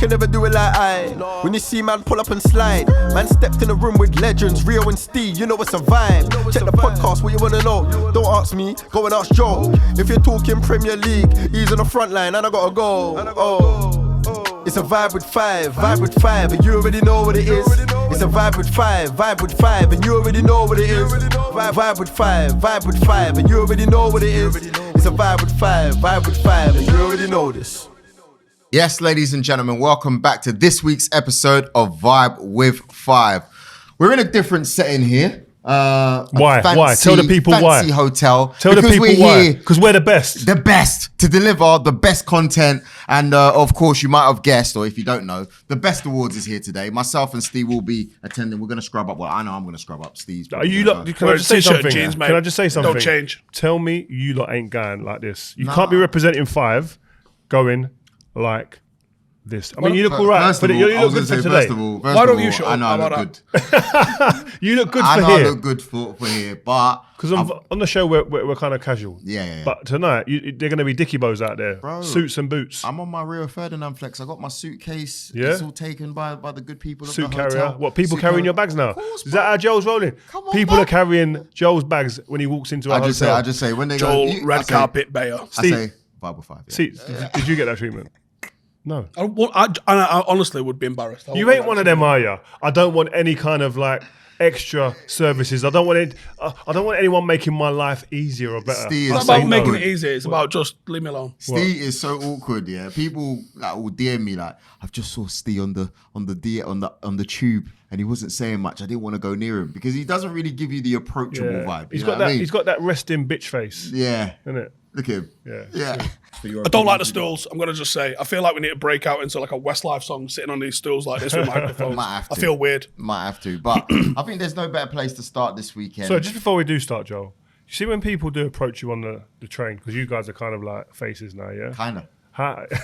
can never do it like I. When you see man pull up and slide, man stepped in a room with legends, Rio and Steve, you know it's a vibe. Check the podcast, what you wanna know? Don't ask me, go and ask Joe. If you're talking Premier League, he's on the front line and I gotta go. It's a vibe with five, and you already know what it is. It's a vibe with five, and you already know what it is. Vibe with five, and you already know what it is. It's a vibe with five, and you already know this. Yes, ladies and gentlemen, welcome back to this week's episode of Vibe with Five. We're in a different setting here. Why? Tell the people why. Fancy hotel. Tell the people why. Because we're the best. The best to deliver the best content. And of course, you might have guessed, or if you don't know, the Best Awards is here today. Myself and Steve will be attending. We're going to scrub up. Well, I know I'm going to scrub up Steve's. Are you lot? Can I just say something? Jeans, can I just say something? Don't change. Tell me you lot ain't going like this. You can't be representing Five going like this. I mean, you look all right, but you look good for today. Why don't you show? I know I look good. You look good for I know here. I look good for here, but because on the show we're kind of casual. Yeah. But tonight they're going to be dicky bows out there, Bro, suits and boots. I'm on my real Ferdinand flex. I got my suitcase. Yeah. It's all taken by the good people of Suit the carrier. hotel. What, people carrying your bags now? Of course, is that how Joel's rolling? Come on, people man. are carrying Joel's bags when he walks into a hotel. I just say when they Joel, go red carpet, Beya. I say Bible 5. Yeah. See, did you get that treatment? No. I honestly would be embarrassed. You ain't one of them, are you? I don't want any kind of like extra services. I don't want anyone making my life easier or better. It's not about making it easy. It's about just leave me alone. Steve is so awkward. Yeah, people like will DM me like, I've just saw Steve on the tube, and he wasn't saying much. I didn't want to go near him because he doesn't really give you the approachable vibe. He's got that. He's got that resting bitch face. Yeah, isn't it? Look at him. Yeah. I don't like the stools. I'm going to just say, I feel like we need to break out into like a Westlife song sitting on these stools like this with microphones. Might have to. I feel weird. Might have to. But I think there's no better place to start this weekend. So just before we do start, Joel, you see when people do approach you on the train, because you guys are kind of like faces now, yeah? Kind of.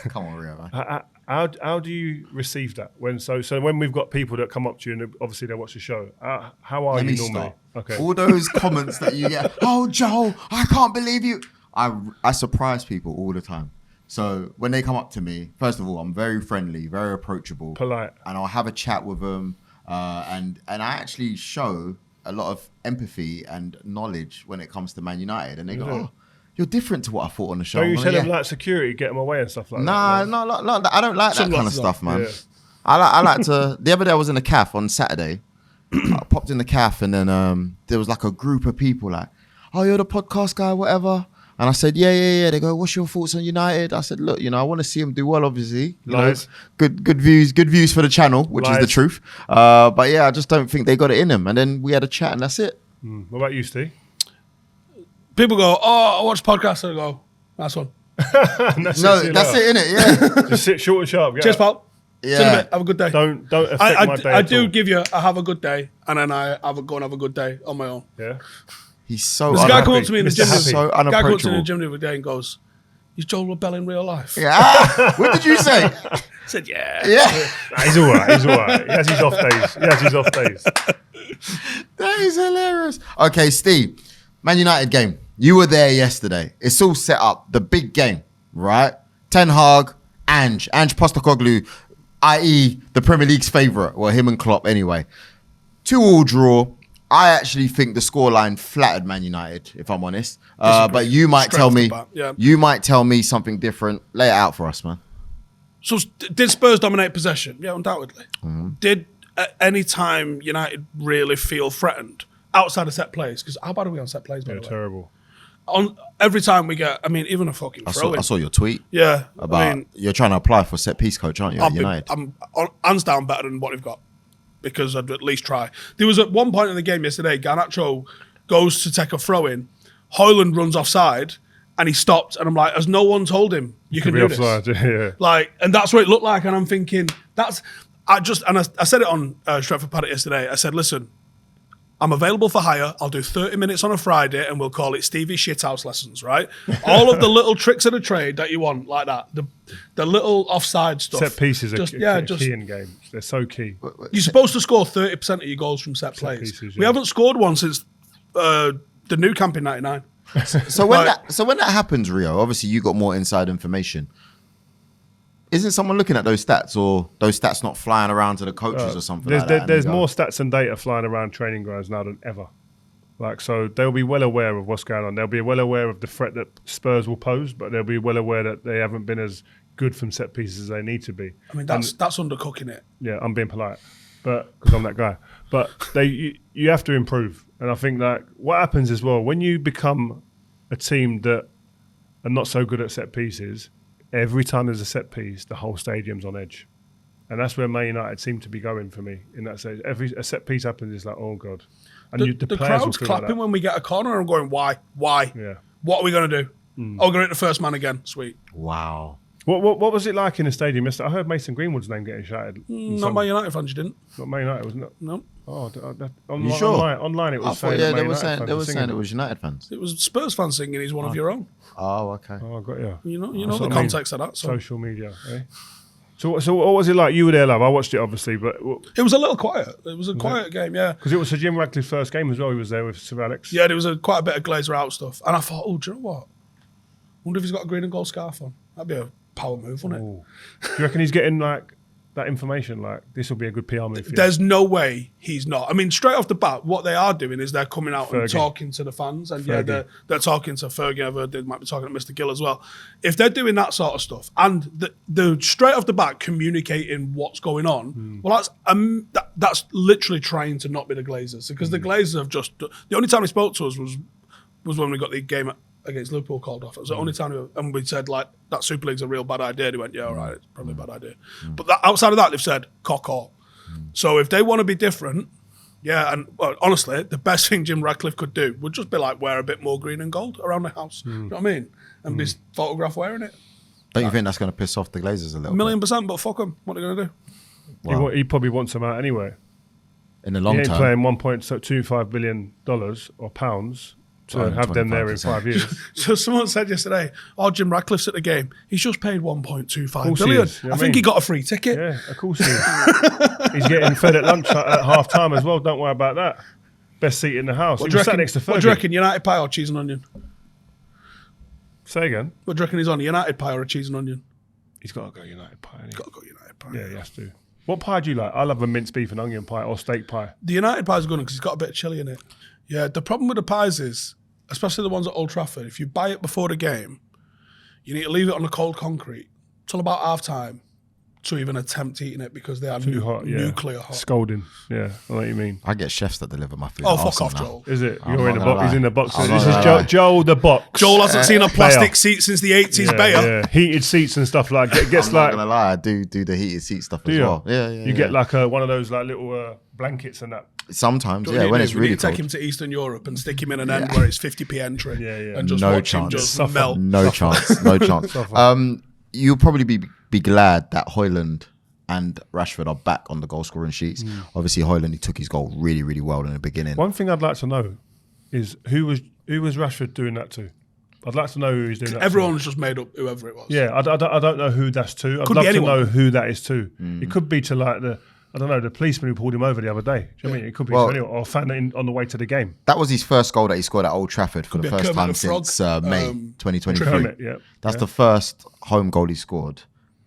Come on, Rio, man. How do you receive that? So when we've got people that come up to you and obviously they watch the show, how are you normally? Start. Okay. All those comments that you get, oh, Joel, I can't believe you. I surprise people all the time. So when they come up to me, first of all, I'm very friendly, very approachable, polite, and I'll have a chat with them. And I actually show a lot of empathy and knowledge when it comes to Man United. And they go, "Oh, you're different to what I thought on the show." So you tell them like security, get them away and stuff like that. No, I don't like that kind of stuff, man. Yeah. I like to. The other day I was in a cafe on Saturday. I popped in the cafe and then there was like a group of people like, "Oh, you're the podcast guy, whatever." And I said, yeah. They go, "What's your thoughts on United?" I said, "Look, I want to see them do well, obviously. Lies. Good views for the channel, which Lies. is the truth. But yeah, I just don't think they got it in them." And then we had a chat and that's it. What about you, Steve? People go, "Oh, I watch podcasts." And I go, "Nice one." That's it, innit? Yeah. Just sit short and sharp. Cheers, pal. Yeah. See you in a bit. Have a good day. Don't affect my day. I at do all. give you a have a good day, and then I go and have a good day on my own. Yeah. He's so There's a guy come up to me in the gym. so Guy come up to me in the unapproachable. gym the other day and goes, "Is Joel Rebell in real life?" Yeah. What did you say? I said, "Yeah." Yeah. Nah, he's all right. He has his off days. That is hilarious. Okay, Steve, Man United game. You were there yesterday. It's all set up. The big game, right? Ten Hag, Ange Postecoglou, i.e. the Premier League's favourite. Well, him and Klopp anyway. 2-2 draw. I actually think the scoreline flattered Man United, if I'm honest. But you might tell me, you might tell me something different. Lay it out for us, man. So did Spurs dominate possession? Yeah, undoubtedly. Did at any time United really feel threatened outside of set plays? Because how bad are we on set plays, by the way? Terrible. On every time we get, even a fucking throw-in. I saw your tweet. Yeah. About you're trying to apply for set piece coach, aren't you, at United? I'm hands down better than what they've got, because I'd at least try. There was at one point in the game yesterday, Garnacho goes to take a throw-in, Hojlund runs offside, and he stopped, and I'm like, has no one told him you can do offside, this? Yeah. Like, and that's what it looked like, and I'm thinking, I said it on Stretford Paddock yesterday, I said, listen, I'm available for hire. I'll do 30 minutes on a Friday and we'll call it Stevie Shithouse lessons, right? All of the little tricks of the trade that you want, like that, the little offside stuff. Set pieces are key in games. They're so key. You're supposed to score 30% of your goals from set plays. Pieces, We haven't scored one since the new camp in 99. So when that happens, Rio, obviously you got more inside information. Isn't someone looking at those stats, or those stats not flying around to the coaches or something like that? There's more stats and data flying around training grounds now than ever. Like, so they'll be well aware of what's going on. They'll be well aware of the threat that Spurs will pose, but they'll be well aware that they haven't been as good from set pieces as they need to be. I mean, that's undercooking it. Yeah, I'm being polite, but because I'm that guy. But you have to improve, and I think that what happens as well when you become a team that are not so good at set pieces. Every time there's a set piece, the whole stadium's on edge, and that's where Man United seem to be going for me in that stage. A set piece happens, it's like, oh god, and the crowd's clapping like when we get a corner and going, why? Yeah. What are we going to do? Oh, we're going to hit the first man again. Sweet. Wow. What was it like in the stadium? I heard Mason Greenwood's name getting shouted. Not Man United fans, you didn't. Not Man United, wasn't it? No. Oh, you sure? Online it was I thought, saying they were saying it was United fans. It was Spurs fans singing he's one of your own. Oh, okay. Oh, I got you. You know the context of that. So. Social media, eh? So what was it like? You were there, love. I watched it, obviously, but... It was a little quiet. It was a quiet game, yeah. Because it was Sir Jim Ratcliffe's first game as well. He was there with Sir Alex. Yeah, there was quite a bit of Glazer out stuff. And I thought, oh, do you know what? Wonder if he's got a green and gold scarf on. That'd be a power move, wouldn't it? Ooh. Do you reckon he's getting, like, that information? Like, this will be a good PR move for you? There's no way he's not. I mean, straight off the bat, what they are doing is they're coming out and talking to the fans. And yeah, they're talking to Fergie. They might be talking to Mr. Gill as well. If they're doing that sort of stuff and the straight off the bat communicating what's going on, well, that's literally trying to not be the Glazers. Because the Glazers have just... The only time he spoke to us was when we got the game against Liverpool called off. It was the only time we said, like, that Super League's a real bad idea. And he went, yeah, all right, it's probably a bad idea. But outside of that, they've said, cock. So if they want to be different, yeah, and well, honestly, the best thing Jim Ratcliffe could do would just be like wear a bit more green and gold around the house. You know what I mean? And be photographed wearing it. Don't you think that's going to piss off the Glazers a little bit? 1,000,000%, but fuck them. What are they going to do? Wow. He probably wants them out anyway. In the long he ain't term. playing $1.25 billion or pounds to have them there in 5 years. So someone said yesterday, oh, Jim Ratcliffe's at the game. He's just paid 1.25 billion. I think he got a free ticket. Yeah, of course he is. He's getting fed at lunch at half time as well. Don't worry about that. Best seat in the house. What do you reckon, United pie or cheese and onion? Say again. What do you reckon he's on, a United pie or a cheese and onion? He's got to go United pie. He's got to go United pie. Yeah, he has to. What pie do you like? I love a minced beef and onion pie or steak pie. The United pie's good because it's got a bit of chilli in it. Yeah, the problem with the pies is, especially the ones at Old Trafford, if you buy it before the game, you need to leave it on the cold concrete till about half time to even attempt eating it because they are too hot, nuclear hot. Scalding. Yeah, I know what you mean. I get chefs that deliver my food. Oh, fuck off, Joel. Is it? You're in the box. He's in the box. I'm This not is gonna Joel the box. Joel hasn't seen a plastic Beya. seat since the 80s Beya. Yeah. Heated seats and stuff like that. Gets I'm like. not going to lie, I do the heated seat stuff as well. Yeah. You get like one of those like little blankets and that. Sometimes, What yeah, do you when do? it's We really need to take cold. him to Eastern Europe and stick him in an end where it's 50p entry and just No watch him chance. just Suffer. melt. No chance. No chance. You'll probably be glad that Hojlund and Rashford are back on the goal scoring sheets. Obviously, Hojlund, he took his goal really, really well in the beginning. One thing I'd like to know is who was Rashford doing that to? I'd like to know who he's doing that Everyone's just made up whoever it was. Yeah, I don't know who that's to. I'd love to know who that is to. It could be to like the policeman who pulled him over the other day. Do you know what I mean? It could be to anyone, or a fan on the way to the game. That was his first goal that he scored at Old Trafford for the first time Frog, since May 2023. Kermit, yeah. That's the first home goal he scored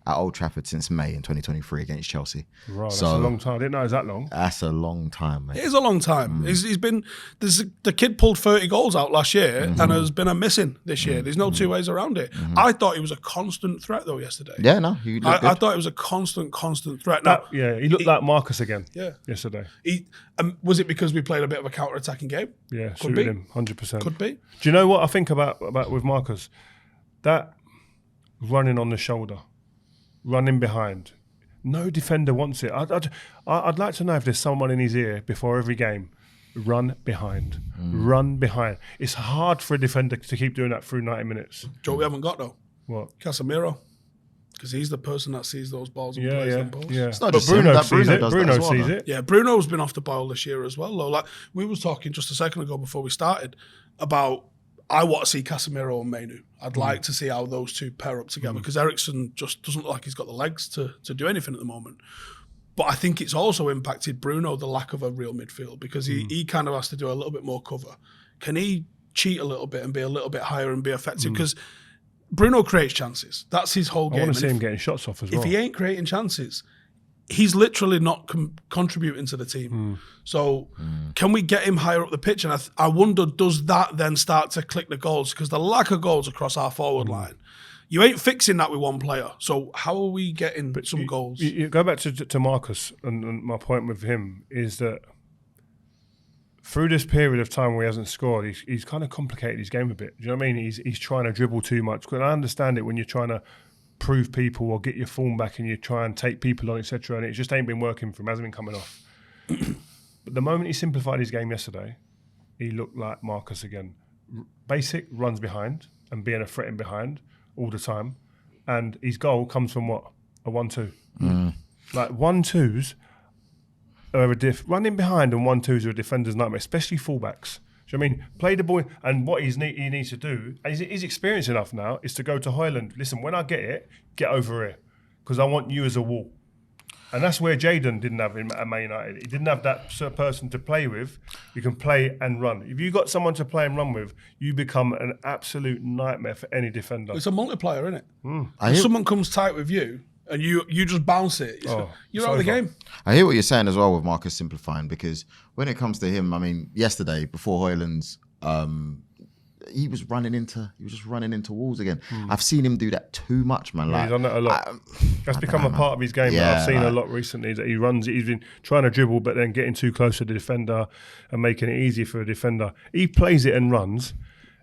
at Old Trafford since May in 2023 against Chelsea. Right, that's a long time. I didn't know it was that long. That's a long time, mate. It is a long time. He's been. The kid pulled 30 goals out last year and has been a missing this year. There's no two ways around it. I thought he was a constant threat though yesterday. Yeah, no, he looked good. I thought it was a constant threat. Now, he looked like Marcus again. Yeah, yesterday. Was it because we played a bit of a counter-attacking game? Yeah, Could suited be. him 100%. Could be. Do you know what I think about with Marcus? That running on the shoulder, running behind. No defender wants it. I'd like to know if there's someone in his ear before every game. Run behind. Run behind. It's hard for a defender to keep doing that through 90 minutes. Joe, we haven't got though. What? Casemiro. Because he's the person that sees those balls and plays them balls. Yeah. It's not But just him, Bruno that sees Bruno it. does that Bruno as well, sees though. it. Yeah, Bruno's been off the boil this year as well, though. Like we was talking just a second ago before we started about I want to see Casemiro and Mainoo. I'd like to see how those two pair up together because Eriksen just doesn't look like he's got the legs to do anything at the moment. But I think it's also impacted Bruno, the lack of a real midfield, because he kind of has to do a little bit more cover. Can he cheat a little bit and be a little bit higher and be effective? Because Bruno creates chances. That's his whole game. I want to see And him getting shots off as well. If he ain't creating chances, he's literally not contributing to the team. So can we get him higher up the pitch? And I wonder, does that then start to click the goals? Because the lack of goals across our forward line, you ain't fixing that with one player. So how are we getting some goals? You go back to Marcus, and my point with him is that through this period of time where he hasn't scored, he's kind of complicated his game a bit. Do you know what I mean? He's trying to dribble too much. Because I understand it when you're trying to prove people or get your form back and you try and take people on, etc. And it just ain't been working for him, hasn't been coming off. But the moment he simplified his game yesterday, he looked like Marcus again. Basic runs behind and being a threat in behind all the time. And his goal comes from what? A 1-2. Like 1-2s are running behind and 1-2s are a defender's nightmare, especially fullbacks. Do you know what I mean? Play the ball, and what he needs to do, and he's experienced enough now, is to go to Hojlund. Listen, when I get it, get over here, because I want you as a wall. And that's where Jadon didn't have him at Man United. He didn't have that person to play with. You can play and run. If you got someone to play and run with, you become an absolute nightmare for any defender. It's a multiplier, isn't it? If someone comes tight with you, and you just bounce it, you're out of the game. I hear what you're saying as well with Marcus simplifying, because when it comes to him, I mean, yesterday before Hojlund's, he was just running into walls again. I've seen him do that too much, man. Like, he's done that a lot. That's become a part of his game. Yeah, I've seen a lot recently that he runs. He's been trying to dribble, but then getting too close to the defender and making it easy for a defender. He plays it and runs.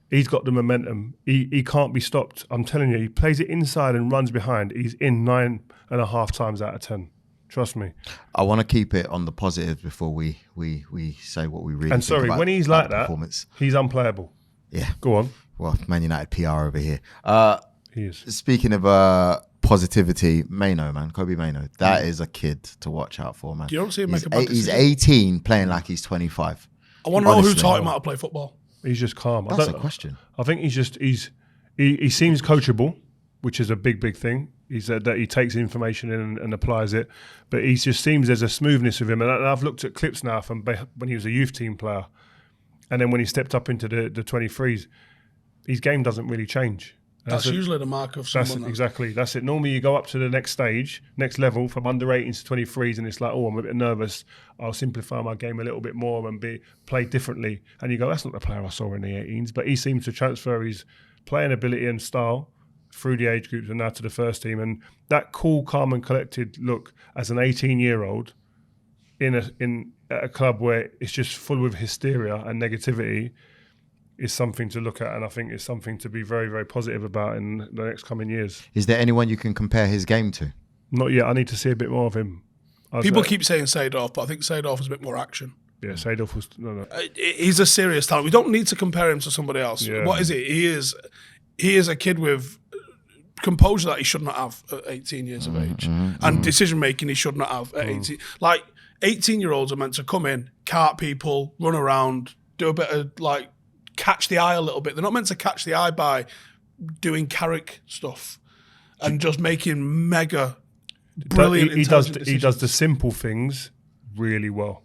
He's got the momentum. He can't be stopped. I'm telling you, he plays it inside and runs behind. He's in 9.5 times out of 10. Trust me. I want to keep it on the positives before we say what we really. And think about, when he's like that, he's unplayable. Yeah. Go on. Well, Man United PR over here. He is. Speaking of positivity, Mainoo, man, Kobbie Mainoo, that is a kid to watch out for, man. You don't see him make a bad He's decision. 18, playing like he's 25. I want to know who taught him how to play football. He's just calm. That's a question. I think he seems coachable, which is a big thing. He said that he takes information in and applies it, but he just seems there's a smoothness with him. And I've looked at clips now from when he was a youth team player, and then when he stepped up into the 23s, his game doesn't really change. That's usually the mark of someone. Exactly. That's it. Normally you go up to the next stage, next level from under 18s to 23s, and it's like, oh, I'm a bit nervous. I'll simplify my game a little bit more and play differently. And you go, that's not the player I saw in the 18s. But he seems to transfer his playing ability and style through the age groups and now to the first team. And that cool, calm and collected look as an 18-year-old in a club where it's just full of hysteria and negativity is something to look at, and I think it's something to be very, very positive about in the next coming years. Is there anyone you can compare his game to? Not yet. I need to see a bit more of him. People keep saying Seedorf, but I think Seedorf is a bit more action. Yeah, Seedorf was... No. He's a serious talent. We don't need to compare him to somebody else. Yeah. What is it? He is a kid with composure that he should not have at 18 years of age. And decision-making he should not have at 18. Like, 18-year-olds are meant to come in, cart people, run around, do a bit of, like, catch the eye a little bit. They're not meant to catch the eye by doing Carrick stuff and just making mega brilliant he does the simple things really well,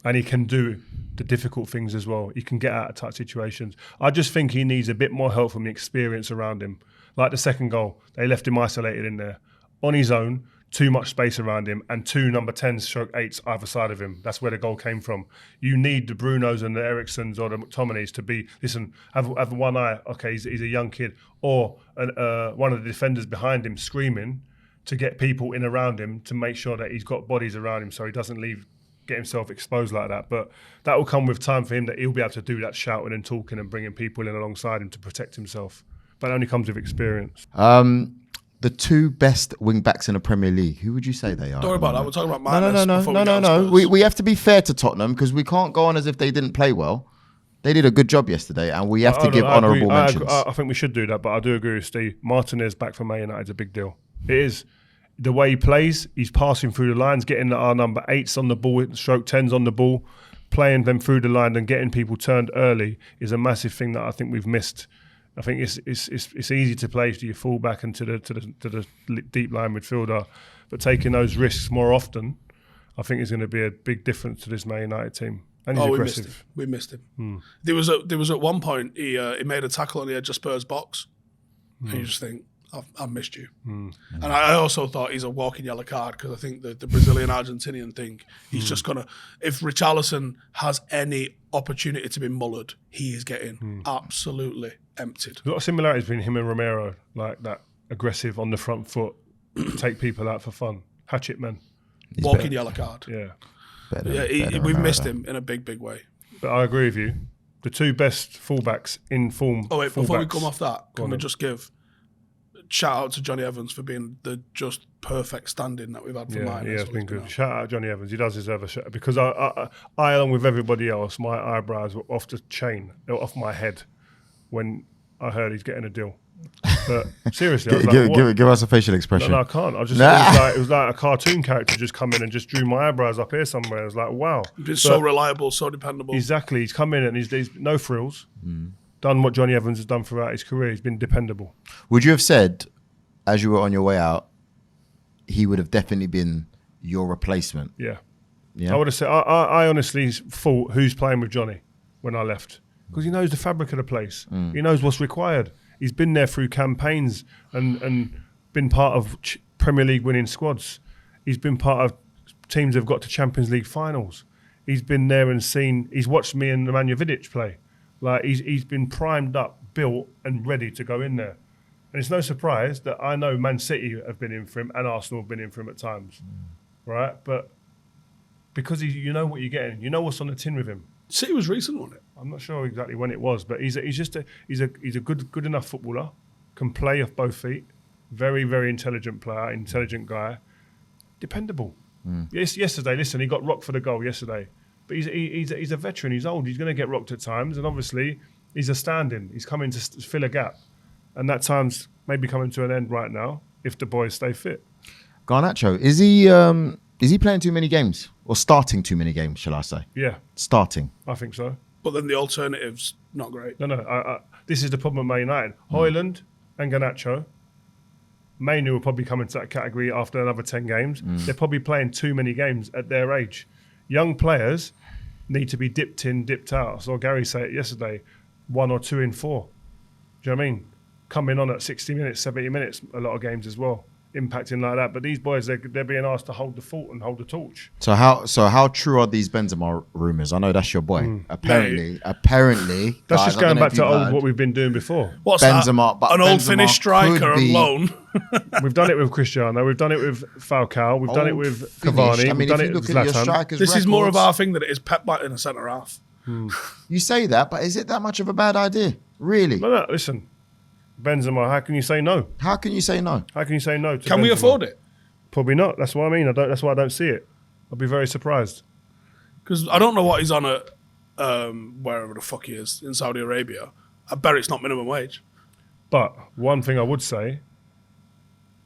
and he can do the difficult things as well. He can get out of tight situations. I just think he needs a bit more help from the experience around him. Like the second goal, they left him isolated in there on his own, too much space around him, and two number 10s/8s either side of him. That's where the goal came from. You need the Brunos and the Ericssons or the McTominays to be, listen, have one eye, okay, he's a young kid, or one of the defenders behind him screaming to get people in around him to make sure that he's got bodies around him so he doesn't get himself exposed like that. But that will come with time for him, that he'll be able to do that shouting and talking and bringing people in alongside him to protect himself. But it only comes with experience. The two best wing backs in the Premier League, who would you say they are? Don't worry about that. We're talking about Martinez. No. We have to be fair to Tottenham, because we can't go on as if they didn't play well. They did a good job yesterday, and we have to give honourable mentions. I think we should do that, but I do agree with Steve. Martinez back for Man United is a big deal. It is. The way he plays, he's passing through the lines, getting our number 8s on the ball, stroke 10s on the ball, playing them through the line and getting people turned early is a massive thing that I think we've missed. I think it's easy to play to your fullback and to the deep line midfielder, but taking those risks more often, I think is going to be a big difference to this Man United team. And he's aggressive. We missed him. There was at one point he made a tackle on the edge of Spurs box, And you just think, I've missed you. And I also thought he's a walking yellow card because I think the Brazilian-Argentinian thing, he's just going to... If Richarlison has any opportunity to be mullered, he is getting absolutely emptied. A lot of similarities between him and Romero, like that aggressive on the front foot, take people out for fun. Hatchet man. Walking yellow card. Yeah. We've missed him in a big, big way. But I agree with you. The two best fullbacks in form. Oh, wait, before we fullbacks. come off that, can we just give shout out to Johnny Evans for being the just perfect stand-in that we've had for mine. Yeah, he has been good. Shout out Johnny Evans. He does deserve a shout because I, along with everybody else, my eyebrows were off the chain, off my head when I heard he's getting a deal. But seriously, I was like, what? Give us a facial expression. No, I can't. I just it was like a cartoon character just come in and just drew my eyebrows up here somewhere. I was like, wow. He's been so reliable, so dependable. Exactly. He's come in and he's no frills. Done what Johnny Evans has done throughout his career. He's been dependable. Would you have said, as you were on your way out, he would have definitely been your replacement? Yeah. Yeah. I would have said, I honestly thought, who's playing with Johnny when I left? Because he knows the fabric of the place. He knows what's required. He's been there through campaigns and been part of Premier League winning squads. He's been part of teams that have got to Champions League finals. He's been there and seen, he's watched me and Nemanja Vidic play. Like he's been primed up, built and ready to go in there. And it's no surprise that I know Man City have been in for him and Arsenal have been in for him at times. Right? But because you know what you're getting, you know what's on the tin with him. City was recent, wasn't it? I'm not sure exactly when it was, but he's a good enough footballer, can play off both feet, very, very intelligent player, intelligent guy, dependable. Yes, yesterday, listen, he got rocked for the goal yesterday, but he's a veteran. He's old. He's going to get rocked at times, and obviously he's a stand-in. He's coming to fill a gap, and that time's maybe coming to an end right now if the boys stay fit. Garnacho, is he playing too many games or starting too many games? Shall I say? Yeah, starting. I think so. But then the alternative's not great. No. This is the problem with Man United. Hojlund and Garnacho. Mainoo will probably come into that category after another 10 games. They're probably playing too many games at their age. Young players need to be dipped in, dipped out. I saw Gary say it yesterday, 1 or 2 in 4. Do you know what I mean? Coming on at 60 minutes, 70 minutes, a lot of games as well, impacting like that. But these boys, they're being asked to hold the fort and hold the torch. So how true are these Benzema rumours? I know that's your boy. Apparently, That's guys, just I going don't know back if to you've heard. what we've been doing before. What's Benzema, that? but An old Benzema Finnish striker could on be- loan. We've done it with Cristiano. We've done it with Falcao. We've done it Old with Finnish. Cavani. I mean, We've done if it you with look at your Zlatan. strikers' This is more of records, our thing than it is Pep back in a centre half. You say that, but is it that much of a bad idea? Really? No, listen. Benzema, how can you say no? How can you say no? How can you say no to Can we Benzema? afford it? Probably not. That's what I mean. That's why I don't see it. I'll be very surprised. Because I don't know what he's on at wherever the fuck he is in Saudi Arabia. I bet it's not minimum wage. But one thing I would say,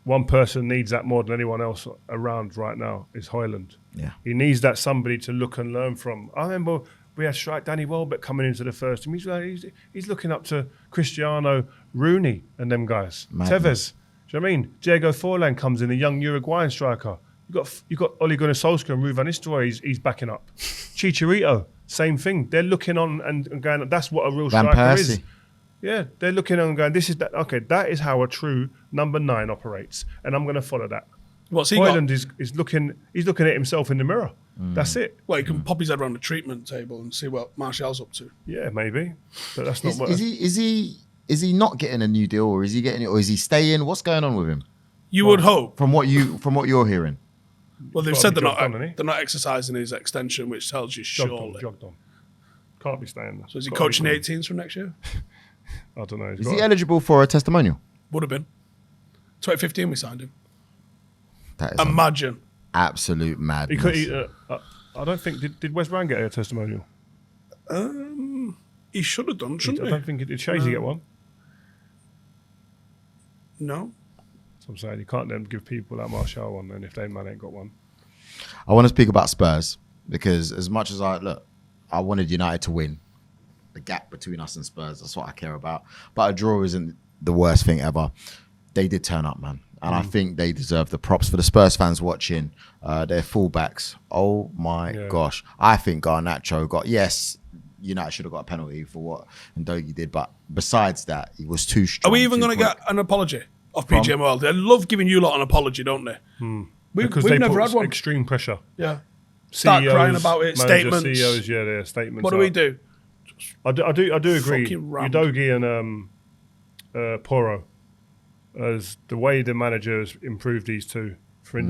one person needs that more than anyone else around right now is Hojlund. Yeah. He needs that somebody to look and learn from. I remember we had strike Danny Welbeck coming into the first team. He's looking up to Cristiano, Rooney and them guys. Madness. Tevez. Do you know what I mean? Diego Forlan comes in, the young Uruguayan striker. You got Ole Gunnar Solskjaer and Ruud van Nistelrooy. He's backing up. Chicharito, same thing. They're looking on and going. That's what a real Van striker is. Persie. Yeah, they're looking on and going. This is that. Okay, that is how a true number 9 operates, and I'm going to follow that. What's he Hojlund got? is looking. He's looking at himself in the mirror. That's it. Well, he can pop his head around the treatment table and see what Martial's up to. Yeah, maybe, but that's not what. Is he not getting a new deal, or is he getting it, or is he staying? What's going on with him? You would hope. From what you're hearing, Well, they've Gotta said be they're jogged on, hasn't he? they're not exercising his extension, which tells you surely. jogged on. Can't be staying there. So is he Gotta be coaching the cool. 18s from next year? I don't know. is he eligible for a testimonial? Would have been. 2015 we signed him. That is Imagine. absolute madness. I don't think did West Brom get a testimonial? He should have done, I shouldn't he? don't think it did. Shazy get one. No. So I'm saying you can't then give people that Martial one then if they man ain't got one. I want to speak about Spurs because as much as I wanted United to win, the gap between us and Spurs, that's what I care about. But a draw isn't the worst thing ever. They did turn up, man. And I think they deserve the props for the Spurs fans watching. Their fullbacks. Oh my gosh. I think Garnacho United should have got a penalty for what Ndogi did. But besides that, he was too strong. Are we even going to get an apology off PGMOL? They love giving you lot an apology, don't they? We've never had one. Extreme pressure. Yeah. Start CEOs, crying about it. Managers, Statements. CEOs, their statements. What do we do? I do agree. Fucking rammed. Udogie and Porro, as the way the manager has improved these two.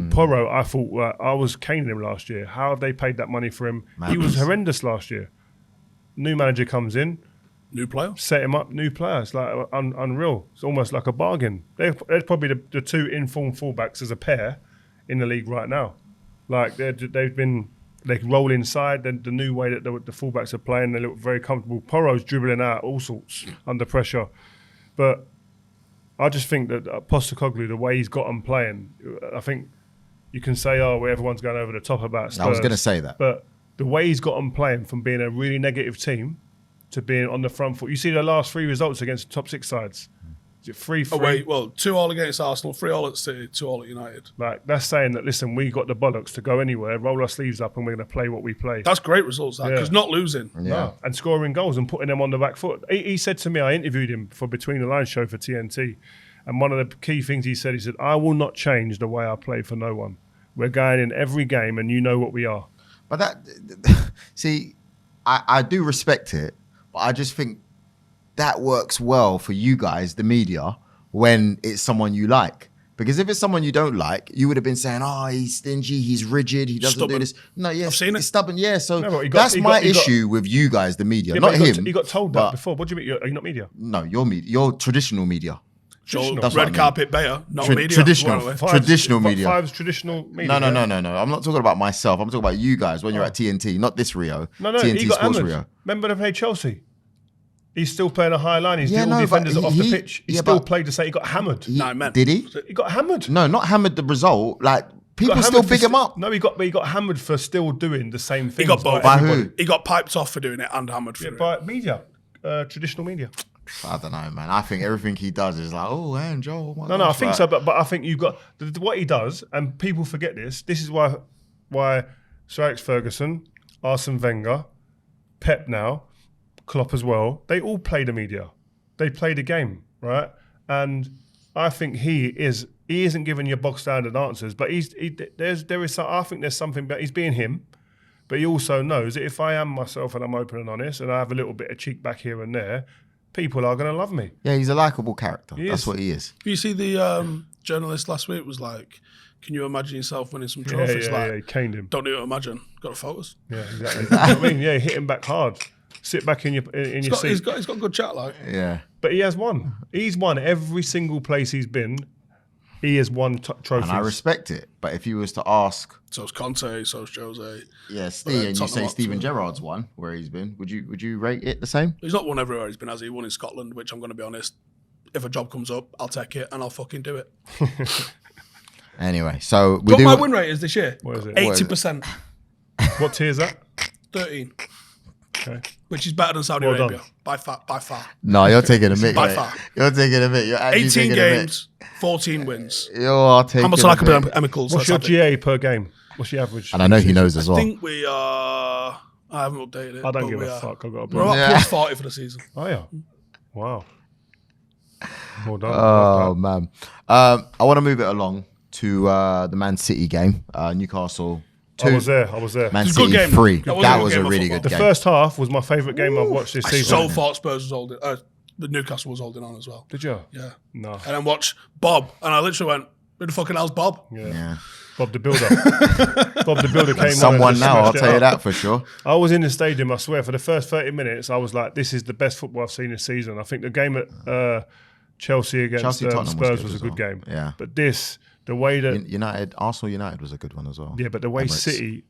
Porro, I thought I was caning him last year. How have they paid that money for him? He was horrendous last year. New manager comes in, New player. set him up, new players, like unreal. It's almost like a bargain. They're probably the two informed fullbacks as a pair in the league right now. Like they can roll inside. The new way that the fullbacks are playing, they look very comfortable. Porro's dribbling out all sorts under pressure, but I just think that Postecoglou, the way he's got them playing, I think you can say, everyone's going over the top about Spurs. I was going to say that. But the way he's got them playing from being a really negative team to being on the front foot. You see the last 3 results against the top 6 sides. Is it 3-3? Oh, wait, 2-2 against Arsenal, 3-2 at City, 2-2 at United. Like, that's saying that, listen, we got the bollocks to go anywhere, roll our sleeves up, and we're going to play what we play. That's great results, because not losing. Yeah. No, and scoring goals and putting them on the back foot. He said to me, I interviewed him for Between the Lines show for TNT, and one of the key things he said, I will not change the way I play for no one. We're going in every game, and you know what we are. But see, I do respect it, but I just think that works well for you guys, the media, when it's someone you like. Because if it's someone you don't like, you would have been saying, he's stingy, he's rigid, he doesn't do this. No, yes, I've seen it. he's stubborn. Yeah, so No, that's my issue with you guys, the media, not him. He got told that before. What do you mean? Are you not media? No, you're media. You're traditional media. Joel, That's what I red mean. carpet Beya, not media. Traditional media. Five's traditional media. No. I'm not talking about myself. I'm talking about you guys when you're at TNT, not this Rio. No, TNT he got Sports hammered. Rio. Remember they played Chelsea? He's still playing a high line. He's Yeah, all no, defenders but off the he- pitch. He yeah, still but- played to say he got hammered. Did he? He got hammered. No, not hammered the result. Like, He people got still hammered big for him up. No, he got hammered for still doing the same thing. He got both. By who? He got piped off for doing it and hammered for it. By media, traditional media. I don't know, man. I think everything he does is like, and Joel. No, I think so. But I think you've got what he does, and people forget this. This is why Sir Alex Ferguson, Arsene Wenger, Pep now, Klopp as well. They all play the media. They play the game, right? And I think he isn't giving you bog standard answers, but I think there's something. But he's being him. But he also knows that if I am myself and I'm open and honest, and I have a little bit of cheek back here and there, people are going to love me. Yeah, he's a likable character. He That's is. what he is. You see the journalist last week was like, can you imagine yourself winning some trophies? He caned him. Don't even imagine. Got to focus. Yeah, exactly. You know what I mean, yeah, hit him back hard. Sit back in your seat. He's got good chat, like. Yeah. But he has won. He's won every single place he's been. He has won trophies. And I respect it. But if you was to ask, So's Conte, so's Jose. yeah, Steve, and you Tottenham say up Steven to- Gerrard's won where he's been, would you rate it the same? He's not won everywhere he's been, has he? He won in Scotland, which I'm going to be honest, if a job comes up, I'll take it and I'll fucking do it. Anyway, so we What do. my win rate is this year? What is it? 80%. What tier is that? 13. Okay. Which is better than Saudi Well Arabia. done. By far. No, you're taking a mick. By mate. far. You're taking a mick. You're actually 18 taking games, 14 wins. a mick. You're taking How much a like mick. chemicals? What's your GA per game? What's your average? And I know he knows as I well. think we are. I haven't updated it. I don't but give we a are. fuck. I've got a We're about Yeah. plus 40 for the season. Oh, yeah. Wow. Well done. Oh man, I want to move it along to the Man City game, Newcastle 2. I was there. Man It was a good City game. 3. That was a That good was game a of really football. good The game. first half was my favourite game I've watched this I season. so thought Spurs was holding. The Newcastle was holding on as well. Did you? Yeah. No. And then watch Bob, and I literally went, "Who the fucking hell's Bob?" Yeah. Bob the Builder. Bob the Builder came on. Someone and just now, I'll smashed it tell you up. that for sure. I was in the stadium, I swear, for the first 30 minutes, I was like, this is the best football I've seen this season. I think the game at Chelsea against Tottenham Spurs was as a good well. game. Yeah. But this, the way that... Arsenal United was a good one as well. Yeah, but the way Emirates. City,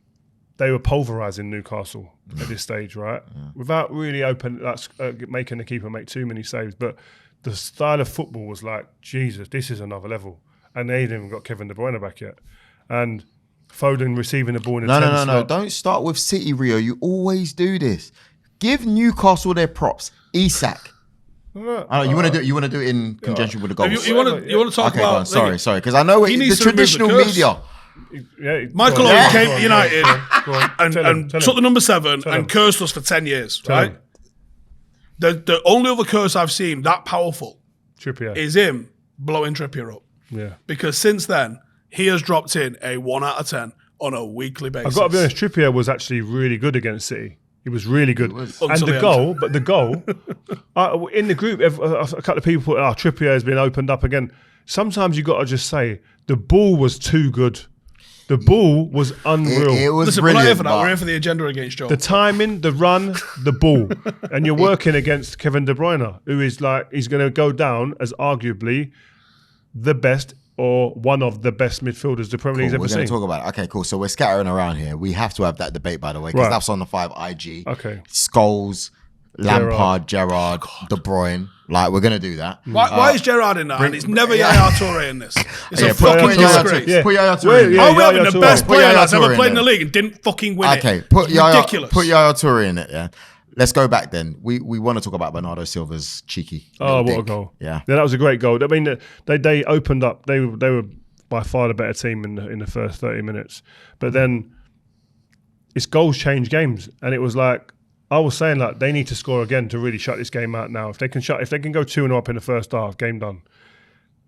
they were pulverising Newcastle at this stage, right? Without really making the keeper make too many saves. But the style of football was like, Jesus, this is another level. And they ain't even got Kevin De Bruyne back yet. And Foden receiving the ball in the 10 No. slot. Don't start with City, Rio. You always do this. Give Newcastle their props. Isak. You want to do it in conjunction with the goals. You want to talk Okay, go on. about? Sorry. Because I know He the needs to remove the traditional curse. media. Michael go on, Owen go came on, to United go on. and Tell him. took the number 7 and cursed us for 10 years, right? him. The only other curse I've seen that powerful Trippier. is him blowing Trippier up. Yeah. Because since then, he has dropped in a 1 out of 10 on a weekly basis. I've got to be honest, Trippier was actually really good against City. He was really good. And Until the the goal, in the group, a couple of people put, Trippier has been opened up again. Sometimes you got to just say, the ball was too good. The ball was unreal. It was Listen, brilliant. we're not here for that. but- We're here for the agenda against Joe. The timing, the run, the ball. And you're working against Kevin De Bruyne, who is like, he's going to go down as arguably the best or one of the best midfielders the Premier League's Cool, ever we're going seen. to talk about it. Okay, cool. So we're scattering around here. We have to have that debate, by the way, because Right. that's on the 5 IG. Okay. Scholes, Lampard, Gerrard, De Bruyne. Like, we're going to do that. Why is Gerrard in that? And it's never Yaya Toure in this. It's a put fucking Yaya disgrace. Yeah. Put Yaya Toure Well, in yeah. there. How are we having Yaya the Toure. best Put player Yaya that's ever Toure in played in the there. league and didn't fucking win it? Okay, put It's Yaya ridiculous. Toure in it, yeah. Let's go back then. We want to talk about Bernardo Silva's cheeky. Oh, little what a dick. goal. Yeah. That was a great goal. I mean, they opened up. They were by far the better team in the first 30 minutes. But then it's goals change games. And it was like, I was saying, like, they need to score again to really shut this game out now. If they can go 2-0 up in the first half, game done.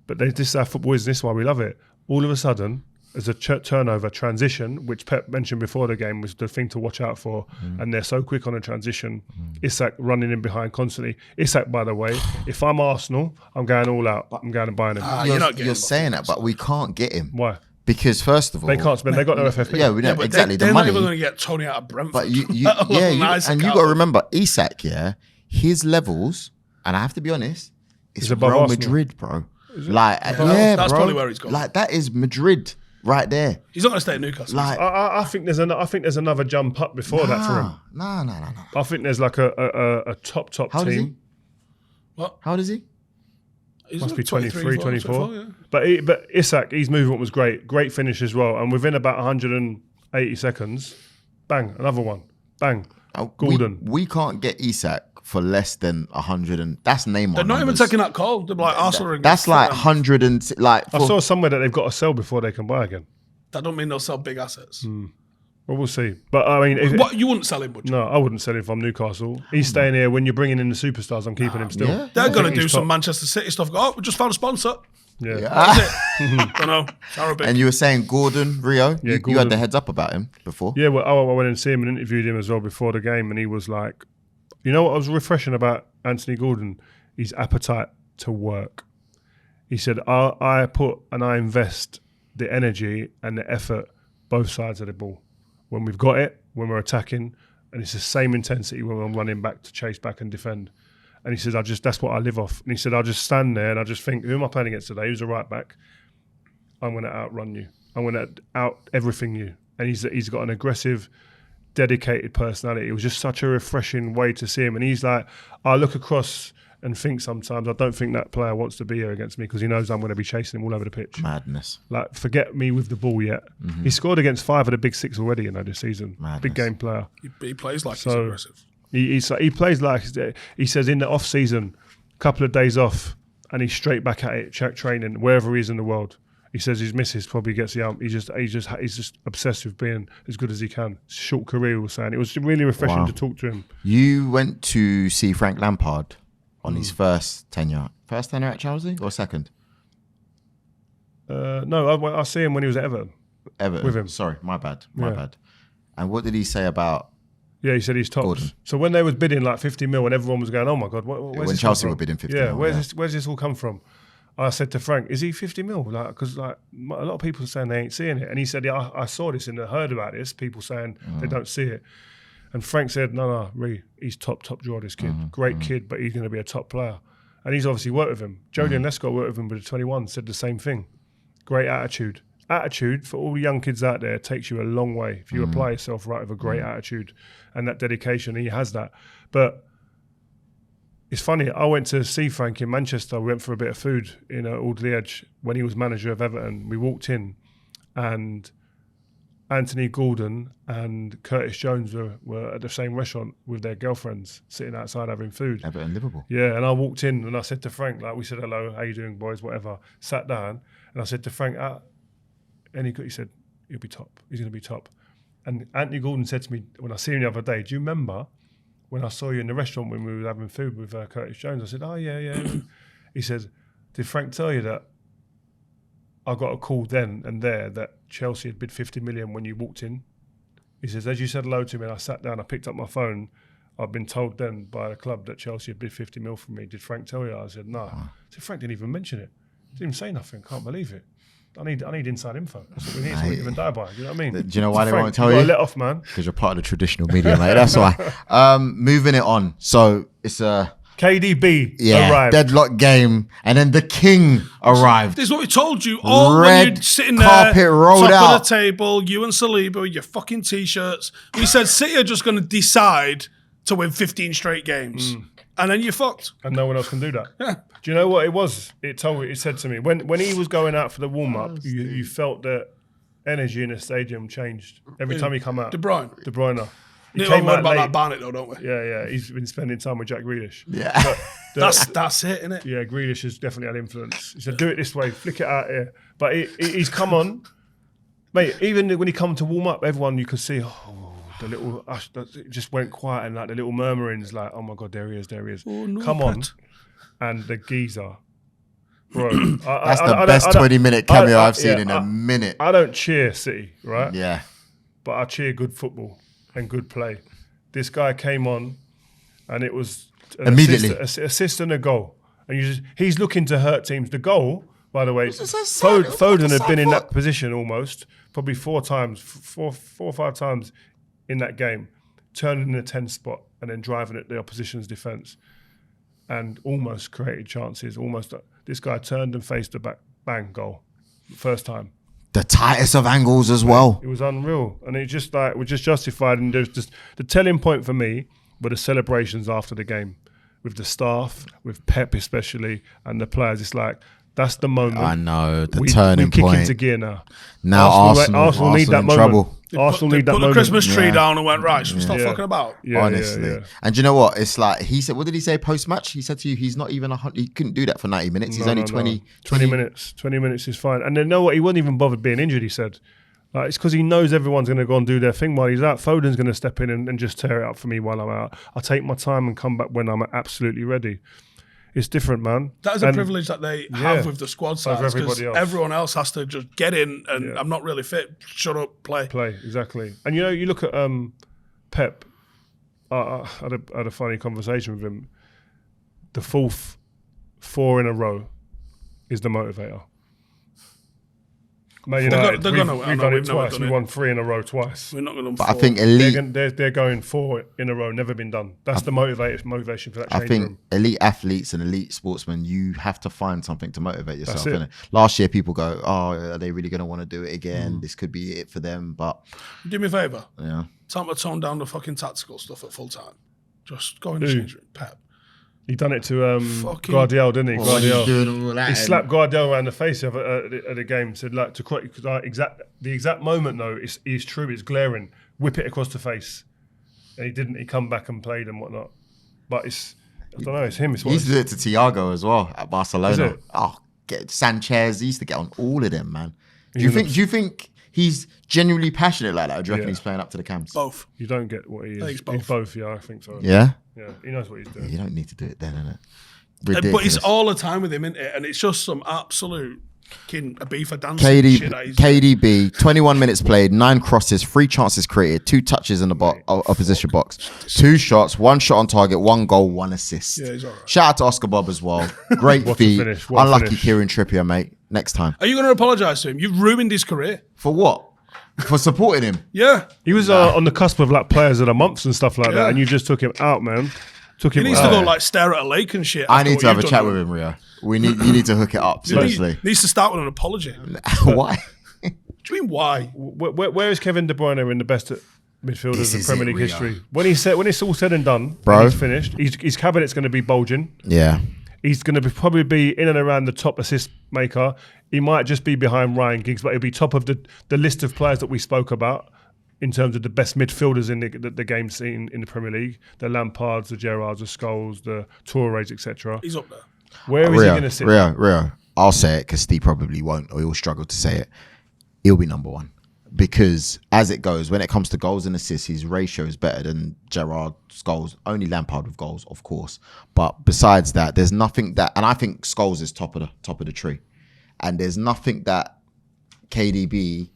But this is how football is. This is why we love it. All of a sudden, as a turnover transition, which Pep mentioned before the game was the thing to watch out for, and they're so quick on a transition. Isak running in behind constantly. Isak, by the way, if I'm Arsenal, I'm going all out. I'm going and buying him. You're not getting You're him. saying that, but we can't get him. Why? Because first of all, They can't spend. They got no FFP. Yeah, we know But exactly they're the not money. even going to get Tony out of Brentford. But you Isak and you out. got to remember Isak, yeah, his levels, and I have to be honest, it's He's above Real Arsenal. Madrid, bro. Like, that's bro. probably where he's gone. Like that is Madrid right there. He's not going to stay at Newcastle. Like, I think there's another jump up before that for him. no. I think there's like a top How old is team. he? What? How old is he? He's Must be 23, 23, 24. yeah. But Isak, his movement was great finish as well. And within about 180 seconds, bang, another one, bang, Gordon. We can't get Isak for less than 100, and that's Neymar. They're not even numbers. taking that call. They're like Arsenal. That's like 100 and like. I saw somewhere that they've got to sell before they can buy again. That don't mean they'll sell big assets. Well, we'll see. But I mean, What, you wouldn't sell him, would you? no, I wouldn't sell him from Newcastle. He's staying here. When you're bringing in the superstars, I'm keeping him still. yeah. They're going to I think do he's some top. Manchester City stuff. Go, oh, we just found a sponsor. Yeah. That's it. Don't know. It's Arabic. And you were saying Gordon, Rio. You had Gordon. the heads up about him before. Yeah, well, I went and see him and interviewed him as well before the game, and he was like, you know what was refreshing about Anthony Gordon? His appetite to work. He said, I put and I invest the energy and the effort both sides of the ball. When we've got it, when we're attacking, and it's the same intensity when I'm running back to chase back and defend. And he says, that's what I live off. And he said, I just stand there and I just think, who am I playing against today? Who's a right back? I'm going to outrun you. I'm going to out everything you. And he's got an aggressive, dedicated personality. It was just such a refreshing way to see him. And he's like, I look across and think sometimes, I don't think that player wants to be here against me because he knows I'm going to be chasing him all over the pitch. Madness. Like, forget me with the ball yet. He scored against 5 of the big 6 already, this season. Madness. Big game player. he plays like So- he's aggressive. He plays like, he says in the off season, couple of days off, and he's straight back at it, training wherever he is in the world. He says his missus probably gets the He's just obsessed with being as good as he can. Short career, he was saying. It was really refreshing Wow. to talk to him. You went to see Frank Lampard on his first tenure at Chelsea or second? No, I see him when he was at Everton. Everton. With him. Sorry, my bad. Yeah. And what did he say about Yeah, he said he's tops. Gordon. So when they was bidding like 50 mil and everyone was going, oh my God, where's when this Chelsea come were from? bidding 50 Yeah, mil, where's this all come from? I said to Frank, is he 50 mil? Because a lot of people are saying they ain't seeing it. And he said, yeah, I saw this and I heard about this, people saying they don't see it. And Frank said, no, he's top draw, this kid. Great kid, but he's going to be a top player. And he's obviously worked with him. Jodian Lescott worked with him with the 21, said the same thing. Great attitude. Attitude, for all the young kids out there, takes you a long way. If you apply yourself right with a great attitude and that dedication, he has that. But it's funny, I went to see Frank in Manchester. We went for a bit of food in Audley Edge when he was manager of Everton. We walked in and Anthony Gordon and Curtis Jones were at the same restaurant with their girlfriends sitting outside having food. Everton Liverpool? Yeah, and I walked in and I said to Frank, we said hello, how you doing, boys, whatever. Sat down and I said to Frank, any good? He said, he'll be top. He's going to be top. And Anthony Gordon said to me when I see him the other day, do you remember when I saw you in the restaurant when we were having food with Curtis Jones? I said, oh, yeah. He said, did Frank tell you that I got a call then and there that Chelsea had bid 50 million when you walked in? He says, as you said hello to me and I sat down, I picked up my phone, I've been told then by the club that Chelsea had bid 50 mil from me. Did Frank tell you? I said, no. I said, Frank didn't even mention it. Didn't even say nothing. Can't believe it. I need inside info. That's what we need. That's what we live and die by. You know what I mean? Do you know why they Frank, won't tell you? Let off, man. Because you're part of the traditional media, mate. That's why. Moving it on. So it's a KDB arrived. Deadlock game, and then the king arrived. This is what we told you. All Red when you're sitting there, carpet rolled top out. of the table, you and Saliba, with your fucking t-shirts. We said City are just going to decide to win 15 straight games, and then you're fucked. And no one else can do that. Yeah. Do you know what it was? It said to me when he was going out for the warm up, you felt that energy in the stadium changed every time he come out. De Bruyne. He We came don't out about late. that Barnett though, don't we? Yeah. He's been spending time with Jack Grealish. Yeah. That's it, isn't it? Yeah, Grealish has definitely had influence. He said, do it this way, flick it out here. But he's come on. Mate, even when he come to warm up, everyone you could see, the little, it just went quiet and like the little murmurings like, oh my God, there he is. Oh, no, come on. And the geezer. Bro. That's the best 20-minute cameo I've seen in a minute. I don't cheer City, right? Yeah. But I cheer good football and good play. This guy came on and it was an immediately assist and a goal. And he's looking to hurt teams. The goal, by the way, Foden had been in that position almost, probably four or five times in that game, turning in a 10 spot and then driving at the opposition's defence and almost created chances. This guy turned and faced the back, bang, goal. First time. The tightest of angles as well. It was unreal. And it just was just justified. And there's just the telling point for me were the celebrations after the game with the staff, with Pep especially, and the players. It's like, that's the moment. I know, the turning we kick point. into gear now. Now Arsenal need that in moment. trouble. Arsenal need that put moment. the Christmas tree down and went, right, should we stop fucking about? Yeah, honestly. yeah. And do you know what? It's like, he said, what did he say post-match? He said to you, he's not even he couldn't do that for 90 minutes. He's only 20 minutes. 20 minutes is fine. And then know what? He wasn't even bothered being injured, he said. It's because he knows everyone's going to go and do their thing while he's out. Foden's going to step in and just tear it up for me while I'm out. I'll take my time and come back when I'm absolutely ready. It's different, man. That is a privilege that they have with the squad size. Everybody else. Everyone else has to just get in and I'm not really fit. Shut up, play. Play, exactly. And you look at Pep. I had a funny conversation with him. The fourth 4 in a row is the motivator. Man United, we've done it twice. We won 3 in a row twice. We're not going to. But I think elite. They're going 4 in a row. Never been done. That's the motivation for that change I think room. elite athletes and elite sportsmen, you have to find something to motivate yourself. Innit? Last year, people go, "Oh, are they really going to want to do it again? This could be it for them." But do me a favour. Yeah. Time to tone down the fucking tactical stuff at full time. Just go in the change room, Pep. He done it to Guardiola, didn't he? Guardiola. He slapped Guardiola around the face at the game. Said, like, the exact moment though is true. It's glaring. Whip it across the face, and he didn't. He come back and played and whatnot. But I don't know. It's him. He used to do it to Thiago as well at Barcelona. Get Sanchez. He used to get on all of them, man. Do you think he's genuinely passionate like that? Or do you reckon he's playing up to the cams? Both. You don't get what he is. He's both. Yeah, I think so. Yeah. Yeah, he knows what he's doing. You don't need to do it then, innit? Ridiculous. But it's all the time with him, isn't it? And it's just some absolute a beef for dancing shit that he's KDB, 21 minutes played, 9 crosses, 3 chances created, 2 touches in the opposition box, 2 shots, 1 shot on target, 1 goal, 1 assist. Yeah, he's all right. Shout out to Oscar Bob as well. Great feat. Unlucky Kieran Trippier, mate. Next time. Are you going to apologise to him? You've ruined his career. For what? For supporting him? Yeah. He was on the cusp of like players of the months and stuff like that, and you just took him out, man. He needs to go like stare at a lake and shit. I need to have a chat with him, Rio. You need to hook it up, seriously. He needs to start with an apology. Why? What do you mean why? Where is Kevin De Bruyne in the best midfielders in Premier League history? When it's all said and done, bro, he's finished. His cabinet's going to be bulging. Yeah. He's going to probably be in and around the top assist maker. He might just be behind Ryan Giggs, but he'll be top of the list of players that we spoke about in terms of the best midfielders in the game scene in the Premier League. The Lampards, the Gerrards, the Scholes, the Tourés, etc. He's up there. Where is he going to sit? Rio, I'll say it because Steve probably won't, or he'll struggle to say it. He'll be number 1. because as it goes, when it comes to goals and assists, his ratio is better than Gerrard's goals. Only Lampard with goals, of course. But besides that, there's nothing that, and I think Scholes is top of the tree. And there's nothing that KDB,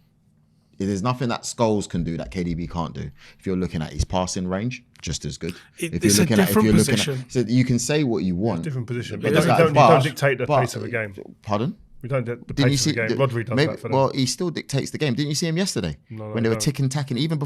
there's nothing that Scholes can do that KDB can't do. If you're looking at his passing range, just as good. It's a different position. So you can say what you want. Different position. But But you don't dictate the pace of a game. Pardon? We don't the Didn't you pace see? of the game. Rodri does that for them. Well, he still dictates the game. Didn't you see him yesterday when they were tick and tacking? Even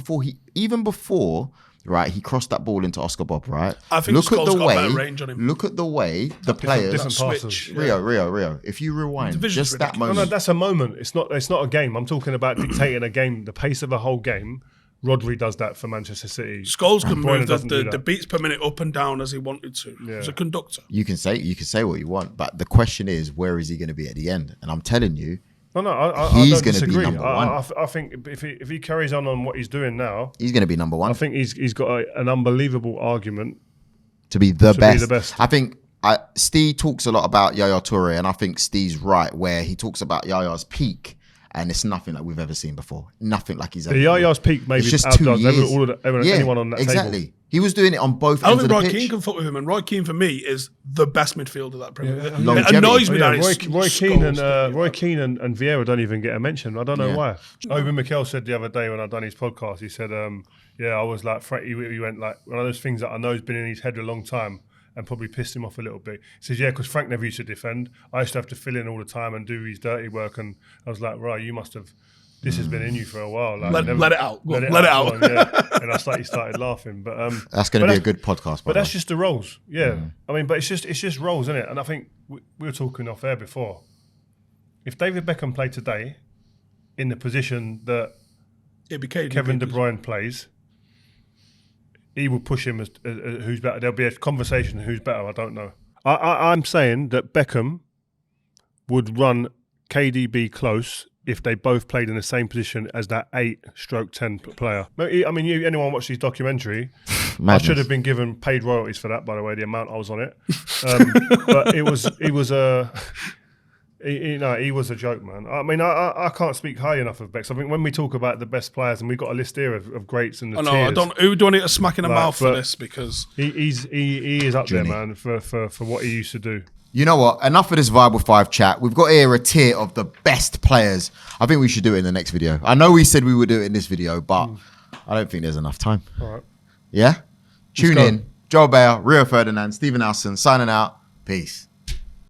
before, right? He crossed that ball into Oscar Bob, right? I think Scholes got better range on him. Look at the way the players. Different passes. Switch. Rio. If you rewind just that moment, No, that's a moment. It's not a game. I'm talking about dictating a game, the pace of a whole game. Rodri does that for Manchester City. Scholes can Bruyne move doesn't do the that. beats per minute up and down as he wanted to. Yeah. As a conductor. you can say what you want, but the question is, where is he going to be at the end? And I'm telling you, I he's don't going to be disagree. number one. I think if he carries on what he's doing now, He's going to be number one. I think he's got an unbelievable argument to be the best. best. I think Steve talks a lot about Yaya Toure, and I think Steve's right where he talks about Yaya's peak, and it's nothing like we've ever seen before. Nothing like he's ever. The Yaya's peak maybe It's just 2 outdoes years. anyone on that exactly. table. He was doing it on both I don't ends of think the Roy pitch. Keane can fuck with him, and Roy Keane for me is the best midfielder that Premier League. It Longevity. annoys me Yeah, that Roy Keane and Vieira don't even get a mention. I don't know why. Owen Mikel said the other day when I done his podcast, he said, I was like, he went like, one of those things that I know has been in his head a long time and probably pissed him off a little bit. He says, because Frank never used to defend. I used to have to fill in all the time and do his dirty work. And I was like, right, you must have, this has been in you for a while. Like, Let it out. Let it out. And I slightly started laughing. But That's going to be a good podcast. But that's just the roles. Yeah. I mean, but it's just roles, isn't it? And I think we were talking off air before. If David Beckham played today in the position that Kevin De Bruyne plays, he will push him as who's better. There'll be a conversation who's better. I don't know. I'm saying that Beckham would run KDB close if they both played in the same position as that 8/10 player. I mean, anyone watch his documentary? I should have been given paid royalties for that, by the way, the amount I was on it. But he was a joke, man. I mean, I can't speak high enough of Bex. I think when we talk about the best players, and we've got a list here of greats and the tiers. Who do I need a smack in the mouth for this? Because he is up there, man, for what he used to do. You know what? Enough of this Viable 5 chat. We've got here a tier of the best players. I think we should do it in the next video. I know we said we would do it in this video, but I don't think there's enough time. All right. Yeah? Tune in. Joel Beya, Rio Ferdinand, Stephen Alson, signing out. Peace.